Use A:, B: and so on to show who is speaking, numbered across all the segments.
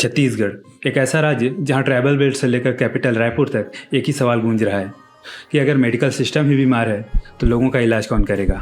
A: छत्तीसगढ़ एक ऐसा राज्य जहां ट्राइबल बेल्ट से लेकर कैपिटल रायपुर तक एक ही सवाल गूंज रहा है कि अगर मेडिकल सिस्टम ही बीमार है तो लोगों का इलाज कौन करेगा।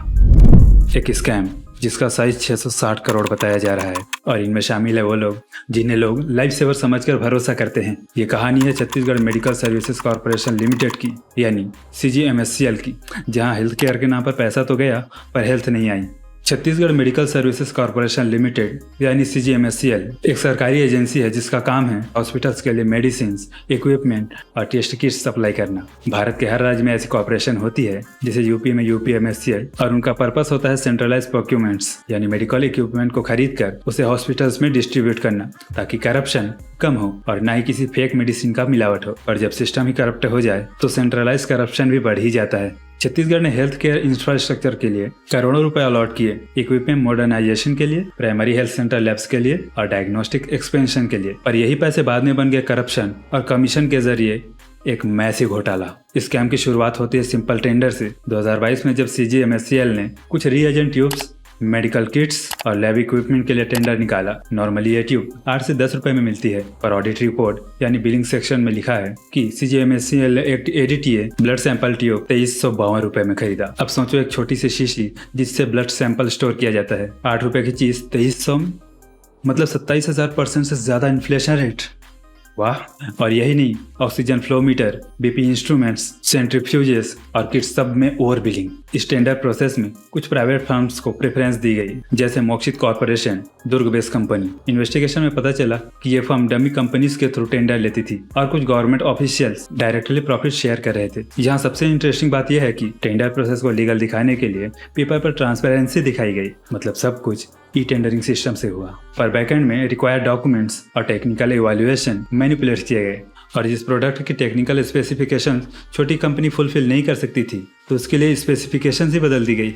A: एक स्कैम जिसका साइज 660 करोड़ बताया जा रहा है और इनमें शामिल है वो लोग जिन्हें लोग लाइफ सेवर समझकर भरोसा करते हैं। ये कहानी है Chhattisgarh Medical Services Corporation limited की, यानी CGMSCL की, जहां हेल्थ केयर के नाम पर पैसा तो गया पर हेल्थ नहीं आई। Chhattisgarh Medical Services Corporation Limited यानी CGMSCL एक सरकारी एजेंसी है जिसका काम है हॉस्पिटल्स के लिए मेडिसिन, इक्विपमेंट और टेस्ट किट्स सप्लाई करना। भारत के हर राज्य में ऐसी कॉर्पोरेशन होती है, जैसे यूपी में UPMSCL, और उनका पर्पस होता है सेंट्रलाइज प्रोक्यूरमेंट्स यानी मेडिकल इक्विपमेंट को खरीद कर उसे हॉस्पिटल्स में डिस्ट्रीब्यूट करना ताकि करप्शन कम हो और ना ही किसी फेक मेडिसिन का मिलावट हो। और जब सिस्टम ही करप्ट हो जाए तो सेंट्रलाइज करप्शन भी बढ़ ही जाता है। छत्तीसगढ़ ने हेल्थ केयर इंफ्रास्ट्रक्चर के लिए करोड़ों रुपए अलॉट किए, इक्विपमेंट मॉडर्नाइजेशन के लिए, प्राइमरी हेल्थ सेंटर लैब्स के लिए और डायग्नोस्टिक एक्सपेंशन के लिए। और यही पैसे बाद में बन गए करप्शन और कमीशन के जरिए एक मैसिव घोटाला। इस स्कैम की शुरुआत होती है सिंपल टेंडर से। 2022 में जब CGMSCL ने कुछ रीएजेंट ट्यूब्स, मेडिकल किट्स और लैब इक्विपमेंट के लिए टेंडर निकाला। नॉर्मली ये ट्यूब 8 से 10 रुपए में मिलती है, पर ऑडिट रिपोर्ट यानी बिलिंग सेक्शन में लिखा है कि CGMSCL ने एक ADTA ब्लड सैंपल ट्यूब 2352 रुपए में खरीदा। अब सोचो, एक छोटी सी शीशी जिससे ब्लड सैंपल स्टोर किया जाता है, 8 रुपए की चीज 2300, मतलब 27,000% से ज्यादा इन्फ्लेशन रेट। वाह। और यही नहीं, oxygen flow meter, BP instruments, centrifuges और किट्स सब में ओवर बिलिंग। इस टेंडर प्रोसेस में कुछ प्राइवेट फर्म्स को प्रेफरेंस दी गई, जैसे मोक्षित कॉर्पोरेशन, दुर्ग बेस्ड कंपनी। इन्वेस्टिगेशन में पता चला कि ये फर्म डमी कंपनीज के थ्रू टेंडर लेती थी और कुछ government officials directly profit share कर रहे थे। यहाँ सबसे इंटरेस्टिंग बात यह है कि टेंडर प्रोसेस को लीगल दिखाने के लिए पेपर पर ट्रांसपेरेंसी दिखाई गई, मतलब सब कुछ टेंडरिंग सिस्टम से हुआ। पर बैकएंड में रिक्वायर्ड डॉक्यूमेंट्स और टेक्निकल इवैल्यूएशन मैनिपुलेट किए गए, और जिस प्रोडक्ट की टेक्निकल स्पेसिफिकेशन छोटी कंपनी फुलफिल नहीं कर सकती थी तो उसके लिए स्पेसिफिकेशन ही बदल दी गई।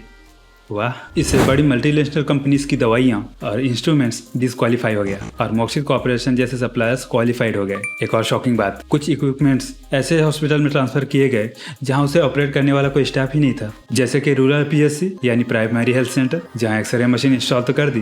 A: वाह। इससे बड़ी मल्टीनेशनल कंपनीज की दवाइयाँ और इंस्ट्रूमेंट्स डिसक्वालीफाई हो गया और मोक्षित कॉर्पोरेशन जैसे सप्लायर्स क्वालिफाइड हो गए। एक और शॉकिंग बात, कुछ इक्विपमेंट्स ऐसे हॉस्पिटल में ट्रांसफर किए गए जहां उसे ऑपरेट करने वाला कोई स्टाफ ही नहीं था, जैसे कि रूरल PSC यानी प्राइमरी हेल्थ सेंटर, जहां एक्सरे मशीन इंस्टॉल तो कर दी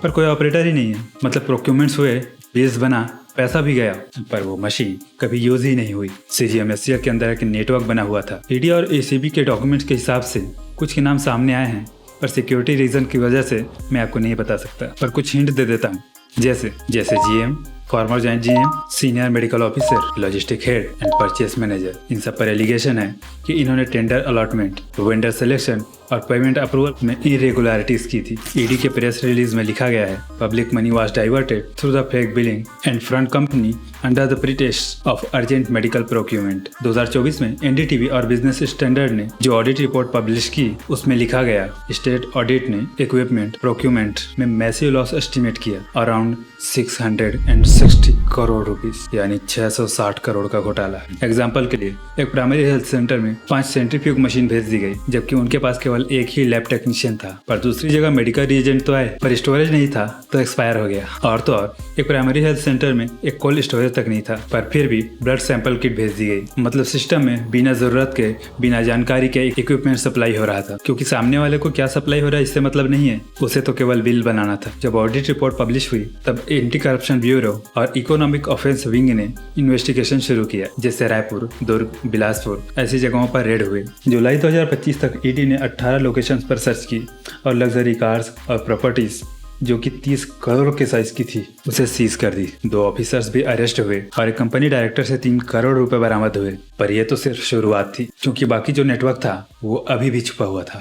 A: पर कोई ऑपरेटर ही नहीं है। मतलब प्रोक्यूरमेंट्स हुए, बेस बना, पैसा भी गया, पर वो मशीन कभी यूज ही नहीं हुई। CGMSCL के अंदर एक नेटवर्क बना हुआ था। ED और ACB के डॉक्यूमेंट्स के हिसाब से कुछ के नाम सामने आए हैं, पर सिक्योरिटी रीजन की वजह से मैं आपको नहीं बता सकता, पर कुछ हिंट दे देता हूँ। जैसे GM, former joint GM, senior medical officer, logistic head and purchase manager. इन सब पर एलिगेशन है कि इन्होंने टेंडर अलॉटमेंट, वेंडर सिलेक्शन और पेमेंट अप्रूवल में इरेगुलरिटीज की थी। ED के प्रेस रिलीज में लिखा गया है, public money was diverted through the fake billing and front company under the pretext of urgent medical procurement. 2024 में NDTV और बिजनेस स्टैंडर्ड ने जो ऑडिट रिपोर्ट पब्लिश की, उसमें लिखा गया स्टेट ऑडिट ने इक्विपमेंट प्रोक्यूरमेंट में मैसिव लॉस एस्टिमेट किया, अराउंड 660 करोड़ रुपीस, यानी 660 करोड़ का घोटाला। एग्जाम्पल के लिए, एक प्राइमरी हेल्थ सेंटर में 5 सेंट्रीफ्यूग मशीन भेज दी गई, जबकि उनके पास केवल एक ही लैब टेक्नीशियन था। पर दूसरी जगह मेडिकल रिएजेंट तो आए पर स्टोरेज नहीं था तो एक्सपायर हो गया। और तो और एक प्राइमरी हेल्थ सेंटर में एक कोल्ड स्टोरेज तक नहीं था, पर फिर भी ब्लड सैंपल किट भेज दी गई। मतलब सिस्टम में बिना जरूरत के, बिना जानकारी के इक्विपमेंट सप्लाई हो रहा था, क्योंकि सामने वाले को क्या सप्लाई हो रहा है इससे मतलब नहीं है, उसे तो केवल बिल बनाना था। जब ऑडिट रिपोर्ट पब्लिश हुई तब एंटी करप्शन ब्यूरो और इकोनॉमिक ऑफेंस विंग ने इन्वेस्टिगेशन शुरू किया, जैसे रायपुर, दुर्ग, बिलासपुर ऐसी जगहों पर रेड हुए। जुलाई 2025 तक ED ने 18 लोकेशंस पर सर्च की और लग्जरी कार्स और प्रॉपर्टीज जो कि 30 करोड़ के साइज की थी उसे सीज कर दी। 2 ऑफिसर्स भी अरेस्ट हुए और एक कंपनी डायरेक्टर से 3 करोड़ रुपए बरामद हुए। पर यह तो सिर्फ शुरुआत थी, क्योंकि बाकी जो नेटवर्क था वो अभी भी छुपा हुआ था।